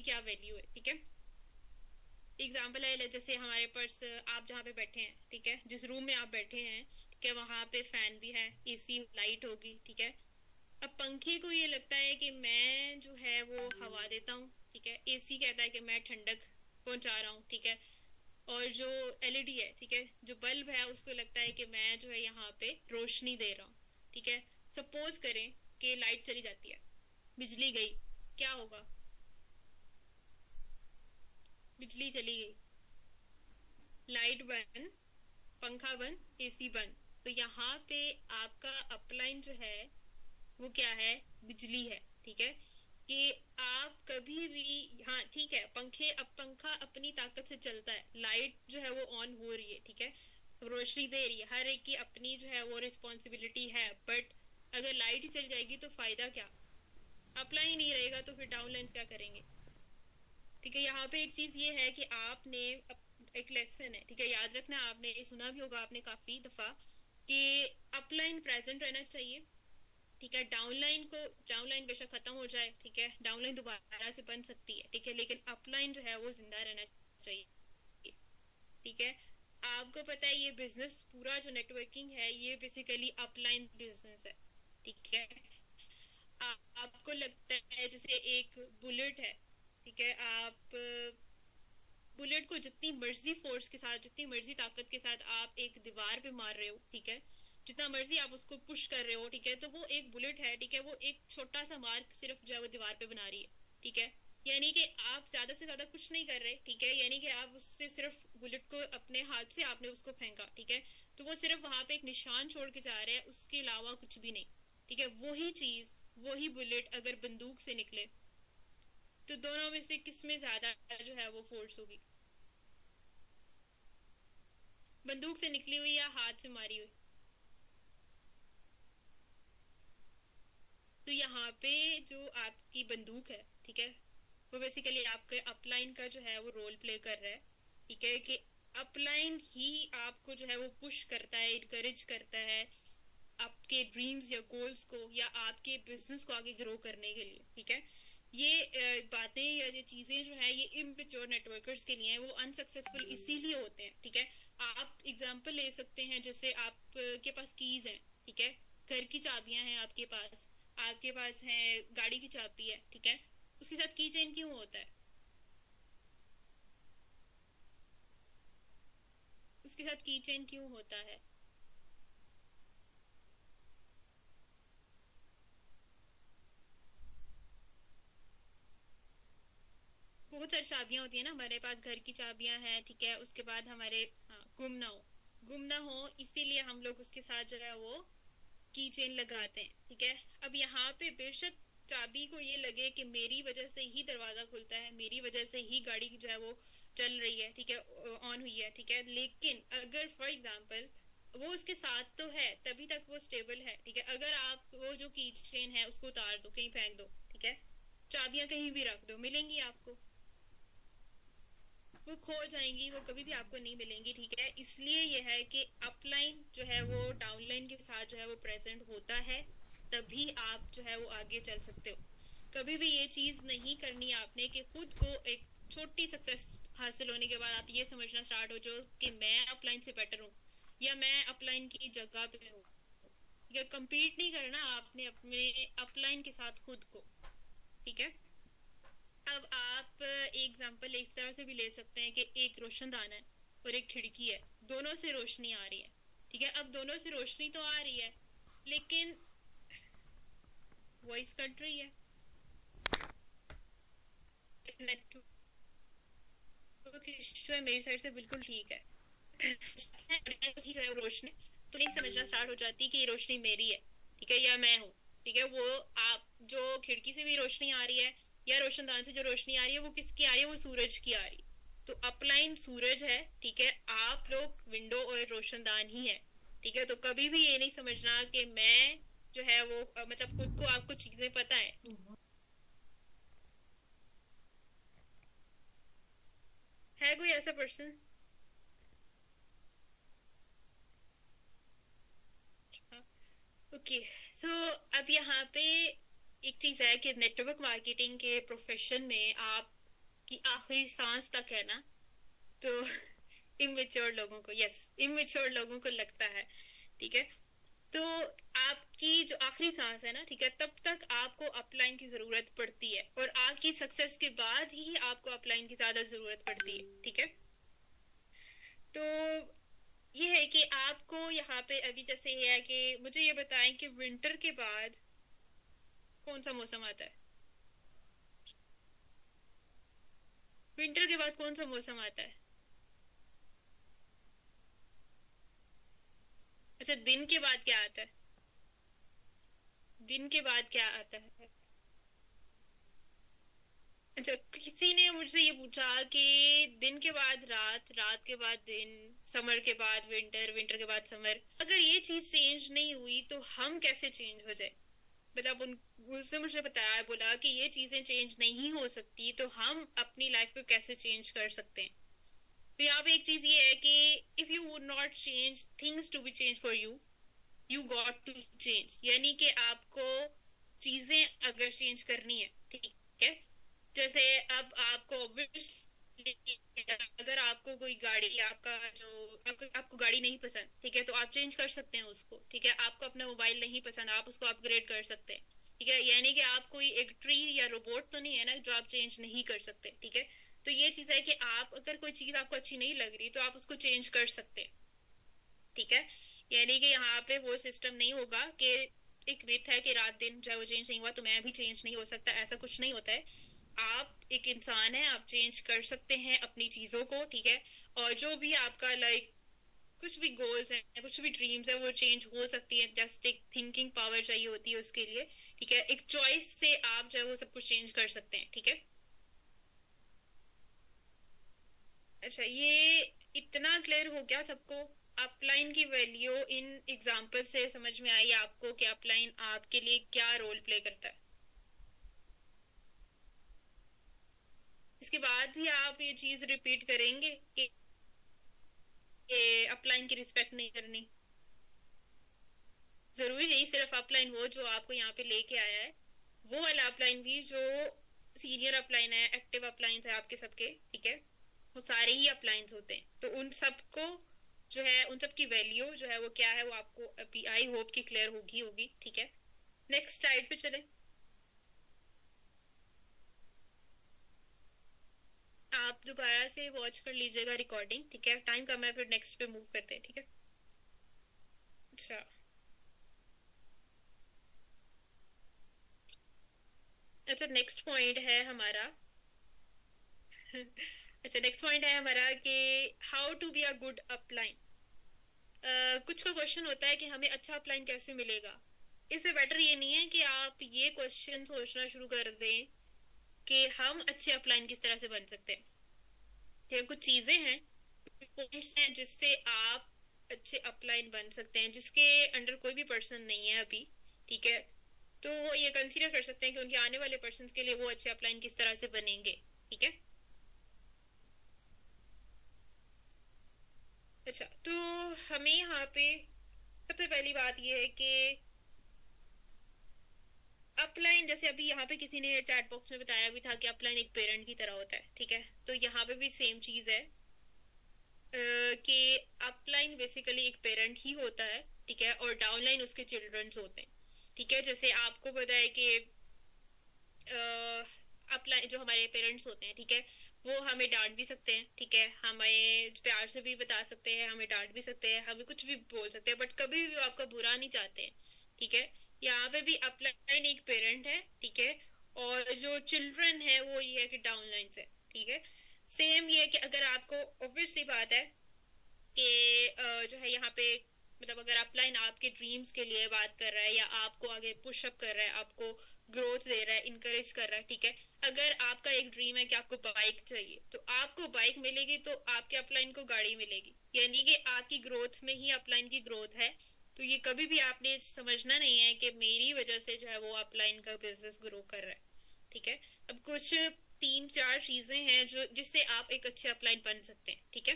क्या वैल्यू है, ठीक है। एग्जाम्पल है, जैसे हमारे पास आप जहाँ पे बैठे हैं, ठीक है, जिस रूम में आप बैठे हैं, ठीक है, वहां पे फैन भी है, एसी लाइट होगी, ठीक है। अब पंखे को ये लगता है कि मैं जो है वो हवा देता हूँ, ठीक है, एसी कहता है कि मैं ठंडक पहुंचा रहा हूँ, ठीक है। और जो एलईडी है, ठीक है, जो बल्ब है, उसको लगता है कि मैं जो है यहाँ पे रोशनी दे रहा हूँ, ठीक है। सपोज करें कि लाइट चली जाती है, बिजली गई, क्या होगा? बिजली चली गई, लाइट बंद, पंखा बंद, एसी बंद। तो यहाँ पे आपका अपलाइन जो है वो क्या है? बिजली है, ठीक है। कि आप कभी भी, हाँ ठीक है, पंखे, अब पंखा अपनी ताकत से चलता है, लाइट जो है वो ऑन हो रही है, ठीक है, रोशनी दे रही है, हर एक की अपनी जो है वो रिस्पॉन्सिबिलिटी है। बट अगर लाइट ही चल जाएगी तो फायदा क्या? अपलाइन ही नहीं रहेगा, तो फिर डाउनलाइंस क्या करेंगे? ठीक है। यहाँ पे एक चीज ये है कि आपने एक लेसन है, ठीक है, याद रखना, आपने ये सुना भी होगा आपने काफी दफा कि अपलाइन प्रेजेंट रहना चाहिए, ठीक है। डाउनलाइन को, डाउनलाइन बेशक खत्म हो जाए, ठीक है, डाउनलाइन दोबारा से बन सकती है, ठीक है, लेकिन अपलाइन जो है वो जिंदा रहना चाहिए, ठीक है। आपको पता है ये बिजनेस पूरा जो नेटवर्किंग है ये बेसिकली अपलाइन बिजनेस है, ठीक है। आपको लगता है जैसे एक बुलेट है, ठीक है, आप बुलेट को जितनी मर्जी फोर्स के साथ, जितनी मर्जी ताकत के साथ आप एक दीवार पे मार रहे हो, ठीक है, जितना मर्जी आप उसको पुश कर रहे हो, ठीक है, तो वो एक बुलेट है, ठीक है, वो एक छोटा सा मार्क सिर्फ जो है वो दीवार पे बना रही है, ठीक है। यानी कि आप ज्यादा से ज्यादा कुछ नहीं कर रहे, ठीक है, यानी कि आप उससे सिर्फ बुलेट को अपने हाथ से आपने उसको फेंका, ठीक है, तो वो सिर्फ वहां पे एक निशान छोड़ के जा रहे हैं, उसके अलावा कुछ भी नहीं, ठीक है। वही चीज, वही बुलेट अगर बंदूक से निकले तो दोनों में से किस में ज्यादा जो है वो फोर्स होगी? बंदूक से निकली हुई या हाथ से मारी हुई? तो यहाँ पे जो आपकी बंदूक है, ठीक है, वो बेसिकली आपके अपलाइन का जो है वो रोल प्ले कर रहा है, ठीक है, कि अपलाइन ही आपको जो है वो पुश करता है, इनकरेज करता है आपके ड्रीम्स या गोल्स को या आपके बिजनेस को आगे ग्रो करने के लिए, ठीक है। ये बातें या ये चीजें जो है ये इमेच्योर नेटवर्कर्स के लिए हैं, वो अनसक्सेसफुल इसीलिए होते हैं, ठीक है। आप एग्जांपल ले सकते हैं, जैसे आपके पास कीज हैं, ठीक है, घर की चाबियां हैं आपके पास है गाड़ी की चाबी है, ठीक है, उसके साथ की चेन क्यों होता है? उसके साथ की चेन क्यों होता है? बहुत सारी चाबियां होती है ना हमारे पास, घर की चाबियां हैं, ठीक है, उसके बाद हमारे, हाँ, गुम ना हो इसीलिए हम लोग उसके साथ जो है वो की चेन लगाते हैं, ठीक है। अब यहाँ पे बेशक चाबी को ये लगे कि मेरी वजह से ही दरवाजा खुलता है, मेरी वजह से ही गाड़ी जो है वो चल रही है, ठीक है, ऑन हुई है, ठीक है, लेकिन अगर फॉर एग्जाम्पल वो उसके साथ तो है तभी तक वो स्टेबल है, ठीक है। अगर आप वो जो की चेन है उसको उतार दो, कहीं फेंक दो, ठीक है, चाबियां कहीं भी रख दो, मिलेंगी आपको? वो खो जाएंगी, वो कभी भी आपको नहीं मिलेंगी, ठीक है। इसलिए ये है कि अपलाइन जो है वो डाउनलाइन के साथ जो है वो प्रेजेंट होता है, तभी आप जो है वो आगे चल सकते हो। कभी भी ये चीज नहीं करनी आपने कि खुद को एक छोटी सक्सेस हासिल होने के बाद आप ये समझना स्टार्ट हो जाओ कि मैं अपलाइन से बेटर हूँ या मैं अपलाइन की जगह पे हूँ। या compete नहीं करना आपने अपने अपलाइन के साथ खुद को, ठीक है। अब आप एग्जाम्पल इस तरह से भी ले सकते हैं कि एक रोशनदान है और एक खिड़की है, दोनों से रोशनी आ रही है, ठीक है। अब दोनों से रोशनी तो आ रही है, लेकिन वॉइस कट रही है, नेटवर्क इशू है, मेरी साइड से बिल्कुल ठीक है। जो है रोशनी तो नहीं समझना स्टार्ट हो जाती कि ये रोशनी मेरी है, ठीक है, या मैं हूँ, ठीक है। वो आप जो खिड़की से भी रोशनी आ रही है या रोशनदान से जो रोशनी आ रही है वो किसकी आ रही है? वो सूरज की आ रही। तो अपलाइन सूरज है, ठीक है, आप लोग विंडो और रोशनदान ही है, ठीक है। तो कभी भी ये नहीं समझना कि मैं जो है वो मतलब खुद को आपको चीजें पता है कोई ऐसा पर्सन? ओके, सो अब यहाँ पे एक चीज है कि नेटवर्क मार्केटिंग के प्रोफेशन में आप कि आखिरी सांस तक है ना, तो इमेच्योर लोगों को, यस, इमेच्योर लोगों को लगता है, ठीक है। तो आपकी जो आखिरी सांस है ना, ठीक है, तब तक आपको अपलाइन की जरूरत पड़ती है, और आपकी सक्सेस के बाद ही आपको अपलाइन की ज्यादा जरूरत पड़ती है, ठीक है। तो ये है कि आपको यहाँ पे अभी जैसे ये है कि मुझे ये बताएं कि विंटर के बाद कौन सा मौसम आता है। विंटर के बाद कौन सा मौसम आता है? अच्छा, दिन के बाद क्या आता है? दिन के बाद क्या आता है? अच्छा, किसी ने मुझसे ये पूछा कि दिन के बाद रात, रात के बाद दिन, समर के बाद विंटर, विंटर के बाद समर, अगर ये चीज चेंज नहीं हुई तो हम कैसे चेंज हो जाए? मतलब उन उससे मुझे बताया, बोला कि ये चीजें चेंज नहीं हो सकती तो हम अपनी लाइफ को कैसे चेंज कर सकते हैं। तो यहाँ पे एक चीज ये है कि if you would not change things to be change for you, you got to change, यानी कि आपको चीजें अगर चेंज करनी है, ठीक है। जैसे अब आपको obviously, अगर आपको कोई गाड़ी, आपका जो आपको गाड़ी नहीं पसंद, ठीक है, तो आप चेंज कर सकते हैं उसको, ठीक है। आपको अपना मोबाइल नहीं पसंद, आप उसको अपग्रेड कर सकते हैं, ठीक है। यानी कि आप कोई एक ट्री या रोबोट तो नहीं है ना जो आप चेंज नहीं कर सकते, ठीक है। तो ये चीज है कि आप अगर कोई चीज आपको अच्छी नहीं लग रही तो आप उसको चेंज कर सकते हैं, ठीक है। यानी कि यहाँ पे वो सिस्टम नहीं होगा कि एक मिथ है कि रात दिन चाहे वो चेंज नहीं हुआ तो मैं भी चेंज नहीं हो सकता, ऐसा कुछ नहीं होता है। आप एक इंसान है, आप चेंज कर सकते हैं अपनी चीजों को, ठीक है। और जो भी आपका लाइक कुछ भी गोल्स हैं, कुछ भी ड्रीम्स है, वो चेंज हो सकती है, जस्ट एक थिंकिंग पावर चाहिए होती है उसके लिए, ठीक है। एक चॉइस से आप जो है वो सब कुछ चेंज कर सकते हैं, ठीक है। अच्छा, ये इतना क्लियर हो गया सबको? अपलाइन की वैल्यू इन एग्जाम्पल से समझ में आई आपको कि अपलाइन आपके लिए क्या रोल प्ले करता है? इसके बाद भी आप ये चीज रिपीट करेंगे कि अपलाइन की रिस्पेक्ट नहीं करनी? जरूरी नहीं सिर्फ अपलाइन हो जो आपको यहाँ पे लेके आया है, वो वाला अपलाइन भी जो सीनियर अपलाइन है, एक्टिव अपलाइन है आपके सबके, ठीक है, वो सारे ही अपलाइंस होते हैं। तो उन सबको जो है, उन सब की वैल्यू जो है वो क्या है, वो आपको अभी आई होप कि क्लियर होगी होगी, ठीक है। नेक्स्ट स्लाइड पे चले। आप दोबारा से वॉच कर लीजिएगा रिकॉर्डिंग, ठीक है। टाइम कम है, फिर नेक्स्ट पे मूव करते हैं, ठीक है। अच्छा। अच्छा, नेक्स्ट पॉइंट है हमारा अच्छा, नेक्स्ट पॉइंट है हमारा कि how to be a good upline. कुछ का क्वेश्चन होता है कि हमें अच्छा अपलाइन कैसे मिलेगा। इससे बेटर ये नहीं है कि आप ये क्वेश्चन सोचना शुरू कर दें कि हम अच्छे अपलाइन किस तरह से बन सकते हैं। ये कुछ चीजें हैं, पॉइंट्स हैं जिससे आप अच्छे अपलाइन बन सकते हैं, जिसके अंडर कोई भी पर्सन नहीं है अभी, ठीक है। तो वो ये कंसीडर कर सकते हैं कि उनके आने वाले पर्सन के लिए वो अच्छे अपलाइन किस तरह से बनेंगे, ठीक है। अच्छा, तो हमें यहाँ पे सबसे पहली बात ये है कि अपलाइन, जैसे अभी यहाँ पे किसी ने चैट बॉक्स में बताया भी था कि अपलाइन एक पेरेंट की तरह होता है, ठीक है। तो यहाँ पे भी सेम चीज है कि अपलाइन बेसिकली एक पेरेंट ही होता है, ठीक है, और डाउनलाइन उसके चिल्ड्रंस होते हैं, ठीक है। जैसे आपको पता है कि अपलाइन जो हमारे पेरेंट्स होते हैं, ठीक है, वो हमें डांट भी सकते हैं, ठीक है, हमें प्यार से भी बता सकते हैं, हमें डांट भी सकते हैं, हमें कुछ भी बोल सकते हैं, बट कभी भी वो आपका बुरा नहीं चाहते हैं, ठीक है। यहाँ पे भी अपलाइन एक पेरेंट है, ठीक है, और जो चिल्ड्रन है वो ये है कि डाउनलाइन है, ठीक है। सेम ये है कि अगर आपको ऑब्वियसली बात है कि जो है यहाँ पे, मतलब अगर अपलाइन आपके ड्रीम्स के लिए बात कर रहा है या आपको आगे पुशअप कर रहा है, आपको ग्रोथ दे रहा है, इनकरेज कर रहा है, ठीक है। अगर आपका एक ड्रीम है कि आपको बाइक चाहिए तो आपको बाइक मिलेगी, तो आपके अपलाइन को गाड़ी मिलेगी, यानी कि आपकी ग्रोथ में ही अपलाइन की ग्रोथ है। तो ये कभी भी आपने समझना नहीं है कि मेरी वजह से जो है वो अपलाइन का बिजनेस ग्रो कर रहा है, ठीक है। अब कुछ तीन चार चीजें हैं जो जिससे आप एक अच्छे अपलाइन बन सकते हैं, ठीक है।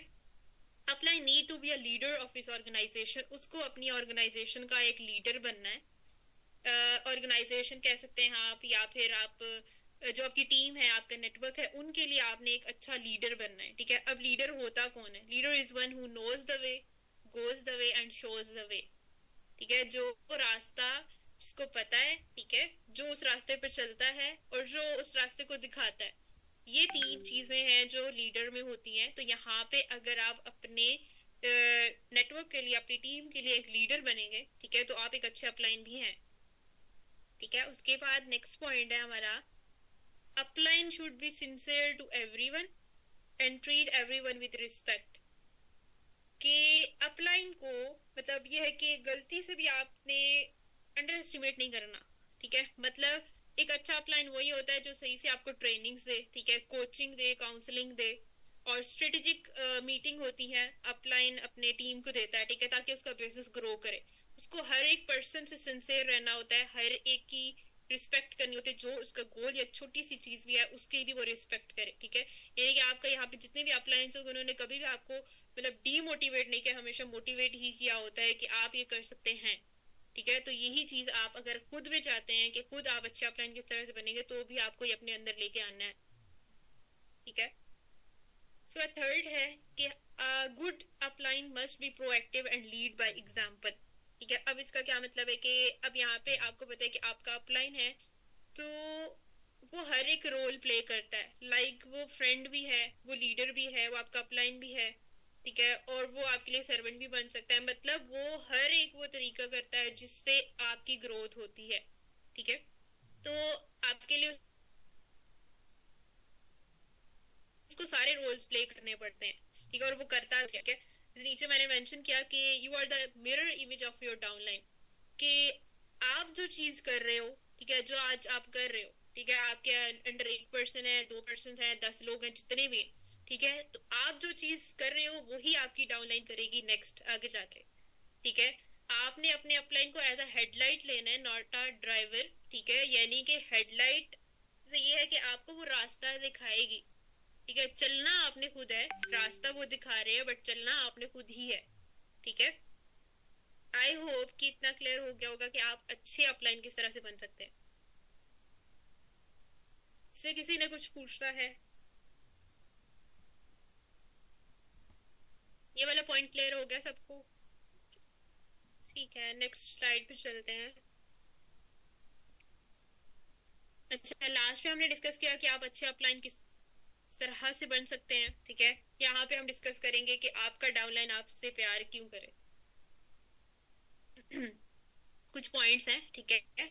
Upline need to be a leader of his organization, उसको अपनी ऑर्गेनाइजेशन का एक लीडर बनना है। ऑर्गेनाइजेशन कह सकते हैं आप, या फिर आप जो आपकी टीम है, आपका नेटवर्क है, उनके लिए आपने एक अच्छा लीडर बनना है। ठीक है, अब लीडर होता कौन है? Leader is one who knows the way, goes the way and shows the way. ठीक है, जो रास्ता जिसको पता है, ठीक है, जो उस रास्ते पर चलता है और जो उस रास्ते को दिखाता है। ये तीन चीजें हैं जो लीडर में होती हैं। तो यहाँ पे अगर आप अपने नेटवर्क के लिए, अपनी टीम के लिए एक लीडर बनेंगे, ठीक है, तो आप एक अच्छे अपलाइन भी हैं। ठीक है, उसके बाद नेक्स्ट पॉइंट है हमारा, upline should be sincere to everyone and treat everyone with respect. कि अपलाइन को मतलब ये है कि गलती से भी आपने अंडर एस्टिमेट नहीं करना। ठीक है, मतलब एक अच्छा अपलाइन वही होता है जो सही से आपको ट्रेनिंग्स दे, ठीक है, कोचिंग दे, काउंसलिंग दे, और स्ट्रेटेजिक मीटिंग होती है अपलाइन अपने टीम को देता है, ठीक है, ताकि उसका बिजनेस ग्रो करे। उसको हर एक पर्सन से सिंसियर रहना होता है, हर एक की रिस्पेक्ट करनी होती है, जो उसका गोल या छोटी सी चीज भी है उसके लिए वो रिस्पेक्ट करे। ठीक है, यानी कि आपका यहाँ पे जितने भी अपलाइंस हो, उन्होंने कभी भी आपको मतलब डीमोटिवेट नहीं किया, हमेशा मोटिवेट ही किया होता है कि आप ये कर सकते हैं। ठीक है, तो यही चीज आप अगर खुद भी चाहते हैं कि खुद आप अच्छे अपलाइन किस तरह से बनेंगे, तो भी आपको ये अपने अंदर लेके आना है। ठीक है, सो थर्ड है कि good upline must be proactive and lead by example. ठीक है, अब इसका क्या मतलब है कि अब यहाँ पे आपको पता है कि आपका अपलाइन है, तो वो हर एक रोल प्ले करता है। लाइक वो फ्रेंड भी है, वो लीडर भी है, वो आपका अपलाइन भी है। ठीक है, और वो आपके लिए सर्वेंट भी बन सकता है। मतलब वो हर एक वो तरीका करता है जिससे आपकी ग्रोथ होती है। ठीक है, तो आपके लिए उसको सारे रोल्स प्ले करने पड़ते हैं। ठीक है, और वो करता है क्या? जैसे नीचे मैंने मेंशन किया कि you are the mirror image of your downline. कि आप जो चीज कर रहे हो, ठीक है, जो आज आप कर रहे हो, ठीक है, आपके अंडर एक पर्सन है, दो पर्सन है, 10 लोग हैं, जितने भी हैं, ठीक है, तो आप जो चीज कर रहे हो वही आपकी डाउनलाइन करेगी नेक्स्ट आगे जाके। ठीक है, आपने अपने अपलाइन को एज अ हेडलाइट लेना है, नॉट अ ड्राइवर। ठीक है, यानी कि हेडलाइट से ये है कि आपको वो रास्ता दिखाएगी। ठीक है, चलना आपने खुद है, रास्ता वो दिखा रहे हैं, बट चलना आपने खुद ही है। ठीक है, आई होप कि इतना क्लियर हो गया होगा कि आप अच्छे अपलाइन किस तरह से बन सकते हैं। इसमें किसी ने कुछ पूछना है? ये वाला पॉइंट क्लियर हो गया सबको? ठीक है, नेक्स्ट स्लाइड पे चलते हैं। अच्छा, लास्ट में हमने डिस्कस किया कि आप अच्छे अपलाइन किस तरह से बन सकते हैं। ठीक है, यहाँ पे हम डिस्कस करेंगे कि आपका डाउनलाइन आपसे प्यार क्यों करे। कुछ पॉइंट्स हैं, ठीक है,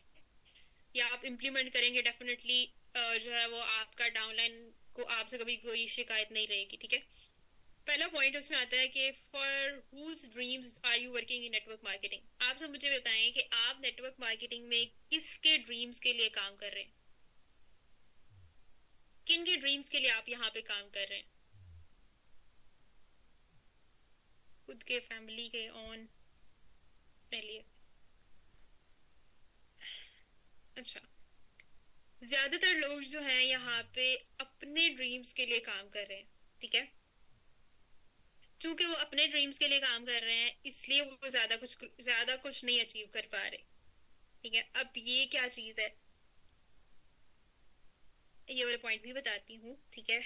या आप इम्प्लीमेंट करेंगे डेफिनेटली, जो है वो आपका डाउनलाइन को आपसे कभी कोई शिकायत नहीं रहेगी। ठीक है, पहला पॉइंट उसमें आता है कि for whose dreams are you working in network marketing. आप सब मुझे बताएं कि आप नेटवर्क मार्केटिंग में किसके ड्रीम्स के लिए काम कर रहे हैं, किन के ड्रीम्स के लिए आप यहाँ पे काम कर रहे हैं? खुद के, फैमिली के, ऑन अपने लिए? अच्छा, ज्यादातर लोग जो हैं यहाँ पे अपने ड्रीम्स के लिए काम कर रहे हैं। ठीक है, क्योंकि वो अपने ड्रीम्स के लिए काम कर रहे हैं, इसलिए वो ज्यादा कुछ नहीं अचीव कर पा रहे। ठीक है, अब ये क्या चीज है, ये वाला पॉइंट भी बताती हूँ। ठीक है,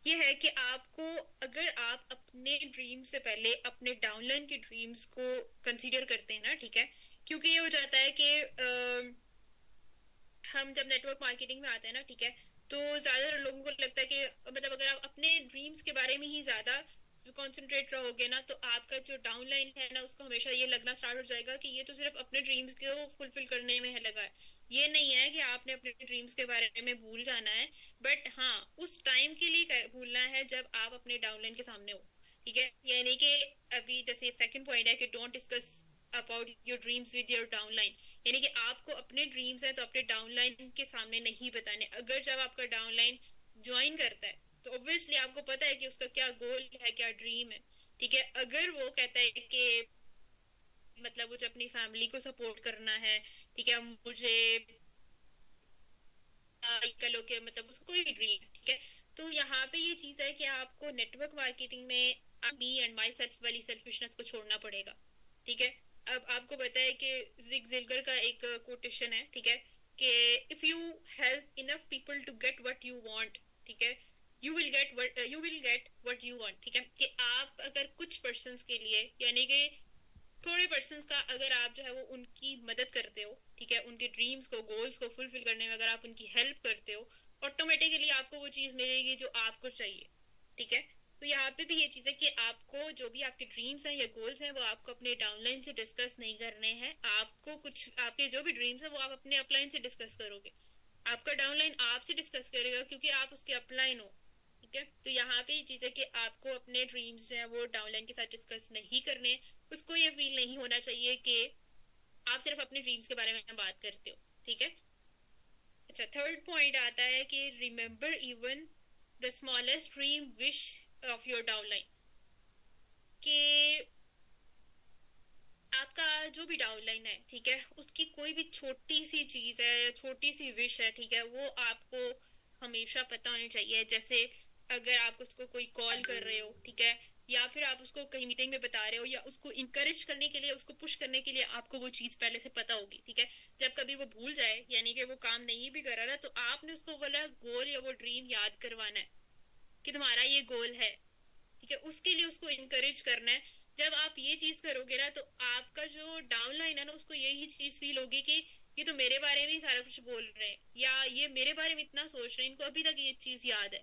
ये है कि आपको, अगर आप अपने ड्रीम से पहले अपने डाउनलाइन के ड्रीम्स को कंसीडर करते हैं ना, ठीक है, क्योंकि ये हो जाता है कि हम जब नेटवर्क मार्केटिंग में आते हैं ना, ठीक है, तो ज्यादातर लोगों को लगता है कि मतलब अगर आप अपने ड्रीम्स के बारे में ही ज्यादा कॉन्सेंट्रेट रहोगे ना, तो आपका जो डाउनलाइन है ना, उसको हमेशा ये लगना स्टार्ट हो जाएगा कि ये तो सिर्फ अपने ड्रीम्स को फुलफिल करने में है लगा है। ये नहीं है कि आपने अपने ड्रीम्स के बारे में भूल जाना है, बट हाँ, उस टाइम के लिए भूलना है जब आप अपने डाउनलाइन के सामने हो। ठीक है, यानी कि अभी जैसे सेकंड पॉइंट है कि don't discuss about your dreams with your downline. यानी कि आपको अपने ड्रीम्स हैं तो अपने डाउनलाइन के सामने नहीं बताने। अगर जब आपका डाउनलाइन ज्वाइन करता है, तो ऑब्वियसली आपको पता है कि उसका क्या गोल है, क्या ड्रीम है। ठीक है, अगर वो कहता है कि मतलब मुझे अपनी फैमिली को सपोर्ट करना है, ठीक है, मुझे कह लो कि मतलब उसको कोई भी ड्रीम है, ठीक है, तो यहाँ पे ये चीज है कि आपको नेटवर्क मार्केटिंग में मी एंड माई सेल्फ वाली सेल्फिशनेस को छोड़ना पड़ेगा। ठीक है, अब आपको पता है कि जिग जिलगर का एक कोटेशन है, ठीक है, कि if you help enough people to get what you want, ठीक है, you will get what you want, ठीक है, कि आप अगर कुछ पर्सन्स के लिए, यानी कि थोड़े पर्सन्स का अगर आप जो है वो उनकी मदद करते हो, ठीक है, उनके ड्रीम्स को, गोल्स को फुलफिल करने में अगर आप उनकी हेल्प करते हो, ऑटोमेटिकली आपको वो चीज मिलेगी जो आपको चाहिए, ठीक है। तो यहाँ पे भी ये चीज है कि आपको जो भी आपके ड्रीम्स हैं या गोल्स हैं वो आपको अपने डाउनलाइन से डिस्कस नहीं करने हैं। आपको कुछ आपके जो भी ड्रीम्स हैं वो आप अपने अपलाइन से डिस्कस करोगे, आपका डाउनलाइन आपसे डिस्कस करेगा क्योंकि आप उसके अपलाइन हो, ठीक है। तो यहाँ पे ये चीज है कि आपको अपने ड्रीम्स जो है वो डाउनलाइन के साथ डिस्कस नहीं करने। उसको ये फील नहीं होना चाहिए कि आप सिर्फ अपने ड्रीम्स के बारे में बात करते हो, ठीक है। अच्छा, थर्ड पॉइंट आता है कि remember even the smallest dream wish of your downline, कि आपका जो भी डाउनलाइन है, ठीक है, उसकी कोई भी छोटी सी चीज है या छोटी सी विश है, ठीक है, वो आपको हमेशा पता होनी चाहिए। जैसे अगर आप उसको कोई कॉल कर रहे हो, ठीक है, या फिर आप उसको कहीं मीटिंग में बता रहे हो, या उसको इंकरेज करने के लिए, उसको पुश करने के लिए आपको वो चीज पहले से पता होगी, ठीक है। जब कभी वो भूल जाए, यानी कि वो काम नहीं भी कर रहा ना, तो आपने उसको वाला गोल या वो ड्रीम याद करवाना है कि तुम्हारा ये गोल है, ठीक है, उसके लिए उसको इनकरेज करना है। जब आप ये चीज करोगे ना, तो आपका जो डाउनलाइन है ना, उसको यही चीज फील होगी कि ये तो मेरे बारे में ही सारा कुछ बोल रहे हैं, या ये मेरे बारे में इतना सोच रहे हैं, इनको अभी तक ये चीज याद है,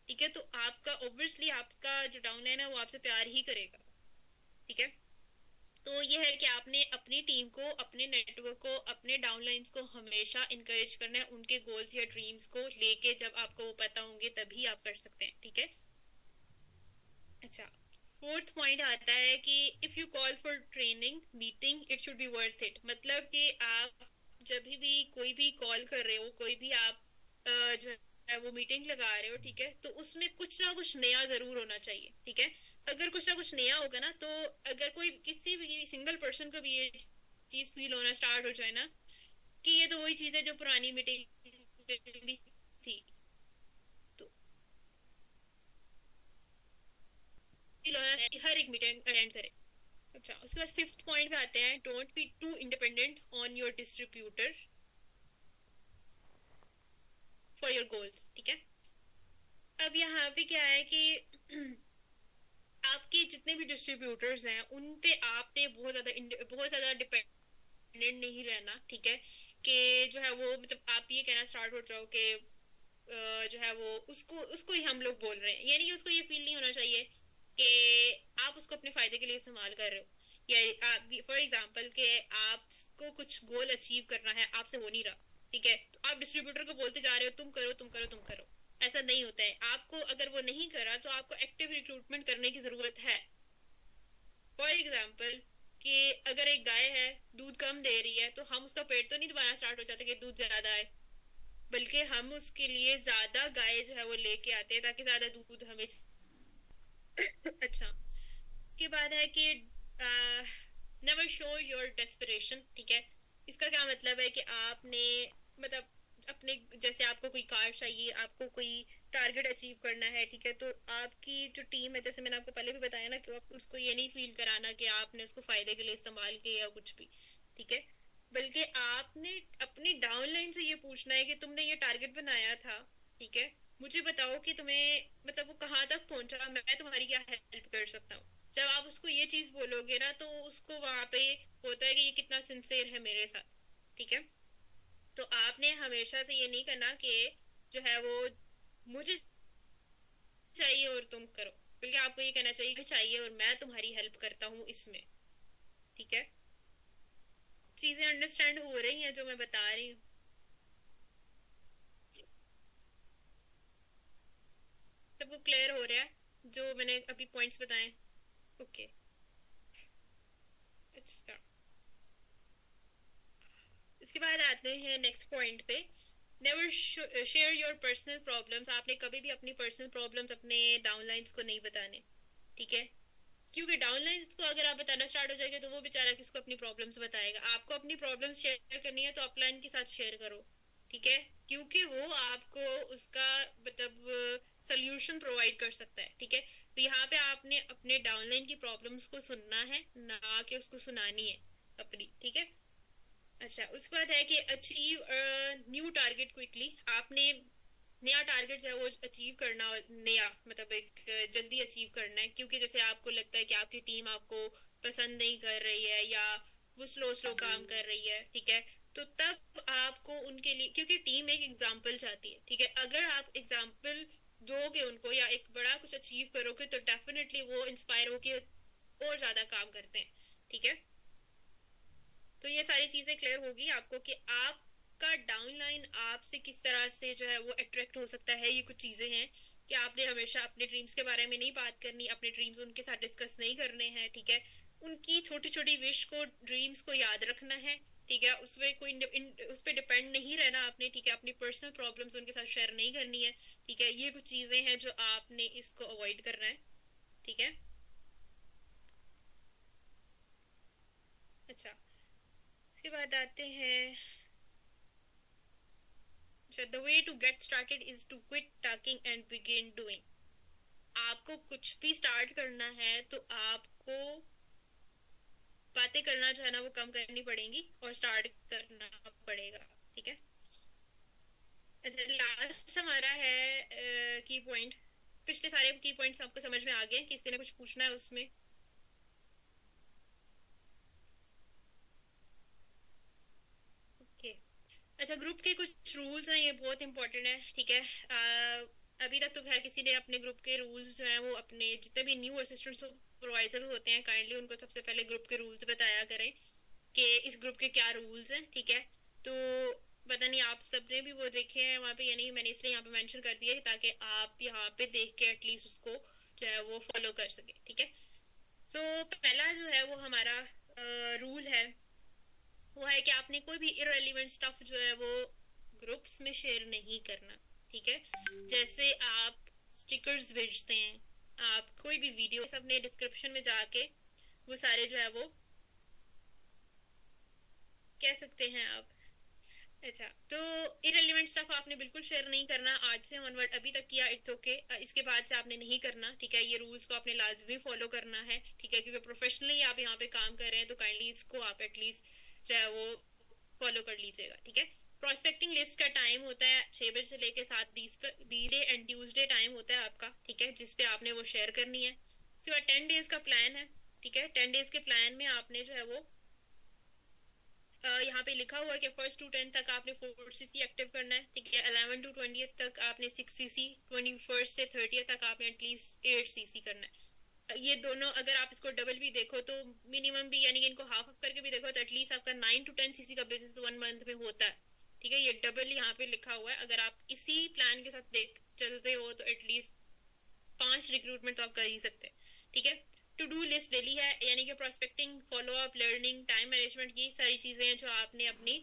ठीक है। तो आपका ऑब्वियसली आपका जो डाउनलाइन है वो आपसे प्यार ही करेगा, ठीक है। तो ये है कि आपने अपनी टीम को, अपने नेटवर्क को, अपने डाउनलाइंस को हमेशा इनकरेज करना है उनके गोल्स या ड्रीम्स को लेके। जब आपको वो पता होंगे तभी आप कर सकते हैं, ठीक है। अच्छा, फोर्थ पॉइंट आता है कि if you call for training meeting it should be worth it. मतलब कि आप जब भी कोई भी कॉल कर रहे हो, कोई भी आप जो है वो मीटिंग लगा रहे हो, ठीक है, तो उसमें कुछ ना कुछ नया जरूर होना चाहिए, ठीक है। अगर कुछ ना कुछ नया होगा ना, तो अगर कोई किसी भी सिंगल पर्सन को भी ये चीज फील होना स्टार्ट हो जाए ना कि ये तो वही चीज है जो पुरानी मीटिंग भी थी, तो feel होना है कि हर एक मीटिंग अटेंड करें। अच्छा, उसके बाद फिफ्थ पॉइंट पे आते हैं, don't be too independent on your distributor for your goals, ठीक है। अब यहाँ पे क्या है कि आपके जितने भी डिस्ट्रीब्यूटर्स हैं उन पे आपने बहुत ज्यादा डिपेंडेंट नहीं रहना, ठीक है। कि जो है वो मतलब आप ये कहना स्टार्ट हो जाओ कि जो है वो उसको उसको ही हम लोग बोल रहे हैं, यानी कि उसको ये फील नहीं होना चाहिए कि आप उसको अपने फायदे के लिए इस्तेमाल कर रहे हो। या आप फॉर एग्जांपल कि आपको कुछ गोल अचीव करना है, आपसे हो नहीं रहा, ठीक है, तो आप डिस्ट्रीब्यूटर को बोलते जा रहे हो तुम करो तुम करो तुम करो। ऐसा नहीं होता है। आपको अगर वो नहीं करा तो आपको एक्टिव रिक्रूटमेंट करने की जरूरत है। फॉर एग्जाम्पल कि अगर एक गाय है, दूध कम दे रही है, तो हम उसका पेट तो नहीं दबाना स्टार्ट हो जाता कि दूध ज्यादा है, बल्कि हम उसके लिए ज्यादा गाय जो है वो लेके आते हैं ताकि ज्यादा दूध हमें अच्छा, इसके बाद है कि नेवर शो योर डेस्परेशन, ठीक है। इसका क्या मतलब है कि आपने मतलब अपने, जैसे आपको कोई कार चाहिए, आपको कोई टारगेट अचीव करना है, ठीक है, तो आपकी जो टीम है, जैसे मैंने आपको पहले भी बताया ना, कि आप उसको ये नहीं फील कराना कि आपने उसको फायदे के लिए इस्तेमाल किया या कुछ भी, ठीक है, बल्कि आपने अपनी डाउनलाइन से ये पूछना है कि तुमने ये टारगेट बनाया था, ठीक है, मुझे बताओ कि तुम्हें मतलब वो कहाँ तक पहुंचा, मैं तुम्हारी क्या हेल्प कर सकता हूँ। जब आप उसको ये चीज बोलोगे ना, तो उसको वहां पे होता है कि ये कितना सिंसेर है मेरे साथ, ठीक है। तो आपने हमेशा से ये नहीं करना कि जो है वो मुझे चाहिए और तुम करो, बल्कि आपको ये कहना चाहिए कि चाहिए और मैं तुम्हारी हेल्प करता हूँ इसमें, ठीक है। चीजें अंडरस्टैंड हो रही हैं जो मैं बता रही हूँ? सबको क्लियर हो रहा है जो मैंने अभी पॉइंट्स बताए? ओके, अच्छा। इसके बाद आते हैं नेक्स्ट पॉइंट पे, never share your personal problems. आपने कभी भी अपनी पर्सनल प्रॉब्लम्स अपने डाउनलाइंस को नहीं बताने, ठीक है, क्योंकि डाउनलाइंस को अगर आप बताना स्टार्ट हो जाएंगे तो वो बेचारा किसको अपनी प्रॉब्लम्स बताएगा। आपको अपनी प्रॉब्लम्स शेयर करनी है तो अपलाइन के साथ शेयर करो, ठीक है, क्योंकि वो आपको उसका मतलब सोल्यूशन प्रोवाइड कर सकता है, ठीक है। तो यहाँ पे आपने अपने डाउनलाइन की प्रॉब्लम्स को सुनना है, ना कि उसको सुनानी है अपनी, ठीक है। अच्छा, उसके बाद है कि अचीव न्यू टारगेट क्विकली। आपने नया टारगेट जो है वो अचीव करना, नया मतलब एक जल्दी अचीव करना है, क्योंकि जैसे आपको लगता है कि आपकी टीम आपको पसंद नहीं कर रही है या वो स्लो स्लो काम कर रही है, ठीक है, तो तब आपको उनके लिए, क्योंकि टीम एक एग्जाम्पल चाहती है, ठीक है, अगर आप एग्जाम्पल दोगे उनको या एक बड़ा कुछ अचीव करोगे तो डेफिनेटली वो इंस्पायर होके और ज्यादा काम करते हैं, ठीक है। तो ये सारी चीजें क्लियर होगी आपको कि आपका डाउनलाइन आपसे किस तरह से जो है वो अट्रैक्ट हो सकता है। ये कुछ चीजें हैं कि आपने हमेशा अपने ड्रीम्स के बारे में नहीं बात करनी, अपने ड्रीम्स उनके साथ डिस्कस नहीं करने हैं, ठीक है। उनकी छोटी छोटी विश को, ड्रीम्स को याद रखना है, ठीक है। उसमें कोई उस पर डिपेंड नहीं रहना आपने, ठीक है। अपनी पर्सनल प्रॉब्लम्स उनके साथ शेयर नहीं करनी है, ठीक है। ये कुछ चीजें हैं जो आपने इसको अवॉइड करना है, ठीक है। अच्छा, इसके बाद आते हैं, so the way to get started is to quit talking and begin doing। आपको कुछ भी स्टार्ट करना है तो आपको बातें करना जो है ना वो कम करनी पड़ेंगी और स्टार्ट करना पड़ेगा, ठीक है। अच्छा, लास्ट हमारा है की पॉइंट। पिछले सारे की पॉइंट्स आपको समझ में आ गए? किसी ने कुछ पूछना है उसमें? ओके। अच्छा, ग्रुप के कुछ रूल्स हैं, ये बहुत इंपॉर्टेंट है, ठीक है। अभी तक तो खैर किसी ने अपने ग्रुप के रूल्स जो हैं वो अपने जितने भी न्यू असिस्टेंट सुपरवाइजर होते हैं काइंडली उनको सबसे पहले ग्रुप के रूल्स बताया करें कि इस ग्रुप के क्या रूल्स हैं, ठीक है। तो पता नहीं आप सबने भी वो देखे हैं वहाँ पे या नहीं, मैंने इसलिए यहाँ पे मेंशन कर दिया है ताकि आप यहाँ पे देख के एटलीस्ट उसको जो है वो फॉलो कर सके, ठीक है। तो पहला जो है वो हमारा रूल है, वो है कि आपने कोई भी इररिलेवेंट स्टफ जो है वो ग्रुप्स में शेयर नहीं करना, ठीक है। जैसे आप स्टिकर्स भेजते हैं, आप कोई भी वीडियो, सबने डिस्क्रिप्शन में जाके वो सारे जो है वो कह सकते हैं आप। अच्छा, तो इररिलेवेंट स्टफ आपने बिल्कुल शेयर नहीं करना आज से ऑनवर्ड। अभी तक किया इट्स ओके, इसके बाद से आपने नहीं करना, ठीक है। ये रूल्स को आपने लाजमी फॉलो करना है, ठीक है, क्योंकि प्रोफेशनली आप यहाँ पे काम कर रहे हैं तो काइंडली इसको आप एटलीस्ट जो है वो फॉलो कर लीजिएगा, ठीक है। प्रोस्पेक्टिंग लिस्ट का टाइम होता है 6 बजे से लेके 7:20 पर, वीडे एंड ट्यूसडे टाइम होता है आपका, ठीक है, जिसपे आपने वो शेयर करनी है। उसके बाद 10 डेज का प्लान है, ठीक है। 10 डेज के प्लान में आपने जो है वो यहाँ पे लिखा हुआ है कि फर्स्ट टू 10 तक आपने 4 सीसी एक्टिव करना है, ठीक है। 11 टू 20 तक आपने 6 सीसी, 21 से 30 तक आपने एटलीस्ट 8 सीसी करना है। ये दोनों अगर आप इसको डबल भी देखो तो मिनिमम भी, यानी कि इनको हाफ हाफ करके भी देखो तो एटलीस्ट आपका 9 to 10 सीसी का बिजनेस 1 मंथ में होता है, ठीक है। ये डबल यहाँ पे लिखा हुआ है। अगर आप इसी प्लान के साथ देख चलते हो तो एटलीस्ट 5 रिक्रूटमेंट तो आप कर ही सकते हैं, ठीक है। टू डू लिस्ट डेली है, यानी कि prospecting, follow up, learning, time management, ये सारी चीजें हैं जो आपने अपनी।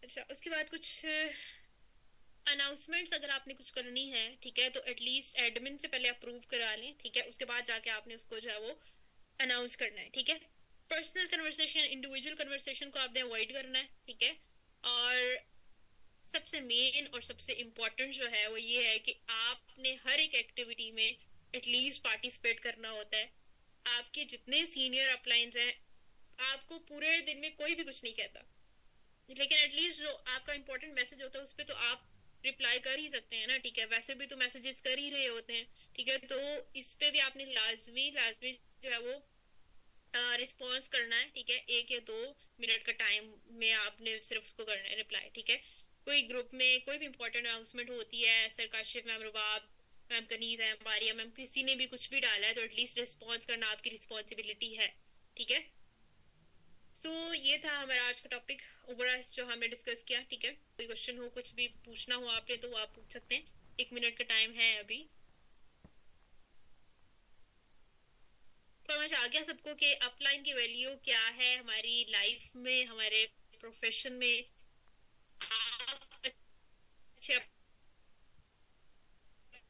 अच्छा, उसके बाद कुछ अनाउंसमेंट्स अगर आपने कुछ करनी है, ठीक है, तो एटलीस्ट एडमिन से पहले अप्रूव करा लें, ठीक है। उसके बाद जाके आपने उसको जो है वो अनाउंस करना है, ठीक है। पर्सनल कन्वर्सेशन, इंडिविजुअल कन्वर्सेशन को आपने अवॉइड करना है, ठीक है। और सबसे मेन और सबसे इम्पोर्टेंट जो है वो ये है कि आपने हर एक एक्टिविटी में एटलीस्ट पार्टिसिपेट करना होता है। आपके जितने सीनियर अपलाइंस हैं, आपको पूरे दिन में कोई भी कुछ नहीं कहता, लेकिन एटलीस्ट जो आपका इंपॉर्टेंट मैसेज होता है उस पर तो आप रिप्लाई कर ही सकते हैं ना, ठीक है। वैसे भी तो मैसेजेस कर ही रहे होते हैं, ठीक है। तो इस पे भी आपने लाजमी लाजमी जो है वो रिस्पॉन्स करना है, ठीक है। 1 या 2 मिनट का टाइम में आपने सिर्फ उसको करना है रिप्लाई, ठीक है। कोई ग्रुप में कोई भी इंपॉर्टेंट अनाउंसमेंट होती है, सर काशिफ मैम, रुबाब मैम, कनीज है, मारिया मैम, किसी ने भी कुछ भी डाला है तो एटलीस्ट रिस्पॉन्स करना आपकी रिस्पॉन्सिबिलिटी है, ठीक है। ये था हमारा आज का टॉपिक ओवरऑल जो हमने डिस्कस किया, ठीक है। कोई क्वेश्चन हो, कुछ भी पूछना हो आपने तो आप पूछ सकते हैं, 1 मिनट का टाइम है अभी। तो समझ आ गया सबको कि अपलाइन की वैल्यू क्या है हमारी लाइफ में, हमारे प्रोफेशन में। आप अच्छे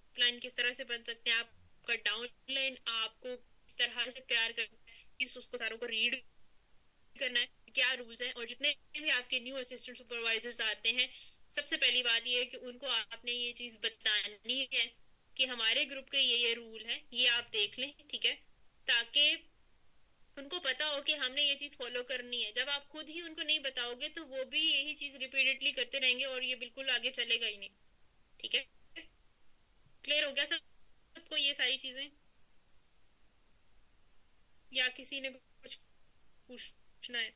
अपलाइन किस तरह से बन सकते हैं, आपका डाउनलाइन आपको किस तरह से प्यार करना है, इस उसको सारों को रीड करना है, क्या रूल्स हैं। और जितने भी आपके न्यू असिस्टेंट सुपरवाइजर्स आते हैं, सबसे पहली बात ये है कि उनको आपने ये चीज बतानी है कि हमारे ग्रुप के ये रूल हैं, ये आप देख लें, ठीक है, ताकि उनको पता हो कि हमने ये चीज फॉलो करनी है। जब आप खुद ही उनको नहीं बताओगे तो वो भी यही चीज रिपीटेडली करते रहेंगे और ये बिल्कुल आगे चलेगा ही नहीं। ठीक है। क्लियर हो गया सबको ये सारी चीजें? या किसी ने कुछ पूछना है?